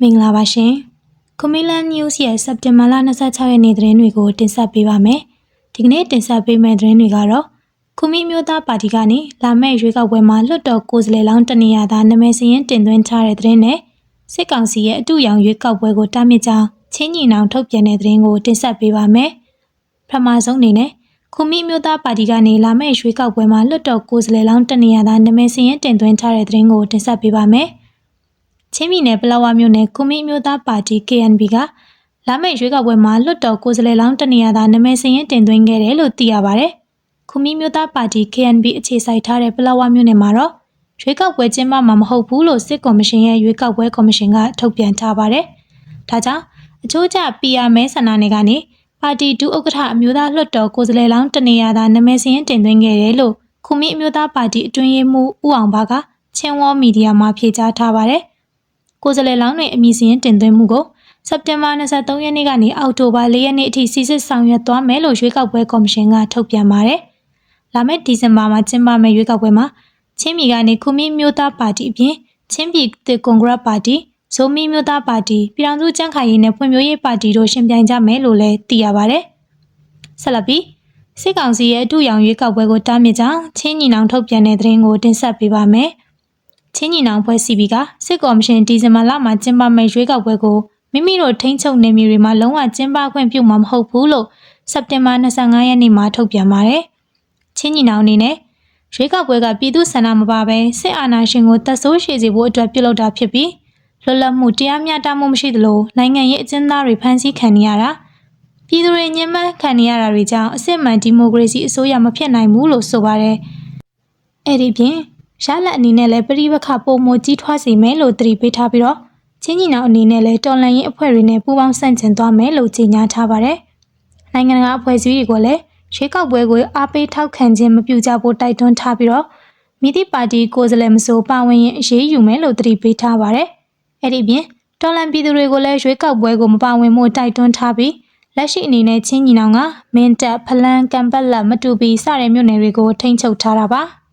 မင်္ဂလာပါရှင်။ Kumilan News ရဲ့စက်တင်ဘာလ26ရက်နေ့သတင်းတွေကိုတင်ဆက်ပေးပါမယ်။ဒီကနေ့တင်ဆက်ပေးမယ့်သတင်းတွေကတော့ကူမီမျိုးသားပါတီကနေလာမယ့်ရွေးကောက်ပွဲမှာလွှတ်တော်ကိုယ်စားလှယ်လောင်းတနေရာသာနာမည်စာရင်းတင်သွင်းထားတဲ့သတင်းနဲ့စစ်ကောင်စီရဲ့အတူရောင်ရွေးကောက်ပွဲကိုတားမြစ်ကြောင်းချင်းညီနောင်ထုတ်ပြန်တဲ့သတင်းကိုတင်ဆက်ပေးပါမယ်။ပထမဆုံးအနေနဲ့ကူမီမျိုးသားပါတီကနေလာမယ့်ရွေးကောက်ပွဲမှာလွှတ်တော်ကိုယ်စားလှယ်လောင်းတနေရာသာနာမည်စာရင်းတင်သွင်းထားတဲ့သတင်းကိုတင်ဆက်ပေးပါမယ်။ချင်းပြည်နယ်ပလောဝမြို့နယ်ကူမီမျိုးသားပါတီ KNB ကလာမယ့်ရွေးကောက်ပွဲမှာလွှတ်တော်ကိုယ်စားလှယ်လောင်းတနေရာသာနာမည်စာရင်းတင်သွင်းခဲ့တယ်လို့သိရပါတယ်။ကူမီမျိုးသားပါတီ KNB အခြေစိုက်ထားတဲ့ပလောဝမြို့နယ်မှာတော့ရွေးကောက်ပွဲကျင်းပမှာမဟုတ်ဘူးလို့စစ်ကော်မရှင်ရဲ့ရွေးကောက်ပွဲကော်မရှင်ကထုတ်ပြန်ထားပါတယ်။ဒါကြောင့်အချို့ကျ PR မဲဆန္ဒနယ်ကနေပါတီဒုဥက္ကဋ္ဌအမျိုးသားလွှတ်တော်ကိုယ်စားလှယ်လောင်းတနေရာသာနာမည်စာရင်းတင်သွင်းခဲ့တယ်လို့ကူမီအမျိုးသားပါတီအတွင်းရေးမှူးဦးအောင်ဘာကချင်းဝေါ်မီဒီယာမှာဖြေကြားထားပါတယ်။ကိုယ်စားလှယ်လောင်းတွေအမည်စာရင်းတင်သွင်းမှုကိုစက်တင်ဘာ23ရက်နေ့ကနေအောက်တိုဘာ4ရက်နေ့အထိစီစစ်ဆောင်ရွက်သွားမယ်လို့ရွေးကောက်ပွဲကော်မရှင်ကထုတ်ပြန်ပါတယ်။လာမယ့်ဒီဇင်ဘာမှာကျင်းပမယ့်ရွေးကောက်ပွဲမှာချင်းပြည်ကနေကူမီမျိုးသားပါတီအပြင်ချင်းပြည်တစ်ကွန်ဂရက်ပါတီဇိုမီမျိုးသားပါတီပြည်ထောင်စုကြံ့ခိုင်ရေးနဲ့ဖွံ့ဖြိုးရေးပါတီတို့ရှင်ပြိုင်ကြမယ်လို့လည်းသိရပါတယ်။ဆက်လက်ပြီးစစ်ကောင်စီရဲ့အတူရောင်ရွေးကောက်ပွဲကိုတားမြစ်ကြောင်းချင်းညီနောင်ထုတ်ပြန်တဲ့သတင်းကိုတင်ဆက်ပေးပါမယ်။ချင်းညီနောင်ဖွဲ့စည်းပြီးကစစ်ကော်မရှင်ဒီဇင်ဘာလမှာကျင်းပမယ့်ရွေးကောက်ပွဲကိုမိမိတို့ထိန်းချုပ်နေမျိုးတွေမှာလုံးဝကျင်းပခွင့်ပြုမှာမဟုတ်ဘူးလို့စက်တင်ဘာ25ရက်နေ့မှာထုတ်ပြန်ပါတယ်။ချင်းညီနောင်အနေနဲ့ရွေးကောက်ပွဲကပြည်သူ့ဆန္ဒမပါဘဲစစ်အာဏာရှင်ကိုတပ်ဆိုးရှည်စေဖို့အတွက်ပြုလုပ်တာဖြစ်ပြီးလွတ်လပ်မှုတရားမျှတမှုမရှိသလိုနိုင်ငံရေးအကျဉ်းသားတွေဖမ်းဆီးခံနေရတာပြည်သူတွေညှဉ်းပန်းခံနေရတာတွေကြောင့်အစစ်မှန်ဒီမိုကရေစီအစိုးရမဖြစ်နိုင်ဘူးလို့ဆိုပါတယ်။အဲ့ဒီပြင်ရလဒ်အနေနဲ့လည်းပြည်ပခပုံမကြီးထွားစေမယ်လို့သတိပေးထားပြီးတော့ချင်းညီနောင်အနေနဲ့လည်းတော်လှန်ရေးအဖွဲ့တွေနဲ့ပူးပေါင်းဆန့်ကျင်သွားမယ်လို့ကြေညာထားပါတယ်။နိုင်ငံတကာအဖွဲ့အစည်းတွေကိုလည်းရွေးကောက်ပွဲကိုအားပေးထောက်ခံခြင်းမပြုကြဖို့တိုက်တွန်းထားပြီးတော့မိသည့်ပါတီကိုယ်စားလှယ်မဆိုပါဝင်ရင်အရေးယူမယ်လို့သတိပေးထားပါတယ်။အဲ့ဒီပြင်တော်လှန်ပြည်သူတွေကိုလည်းရွေးကောက်ပွဲကိုမပါဝင်ဖို့တိုက်တွန်းထားပြီးလက်ရှိအနေနဲ့ချင်းညီနောင်ကမင်းတပ်ဖလန်းကံပတ်လက်မတူပီစတဲ့မြို့နယ်တွေကိုထိန်းချုပ်ထားတာပါ။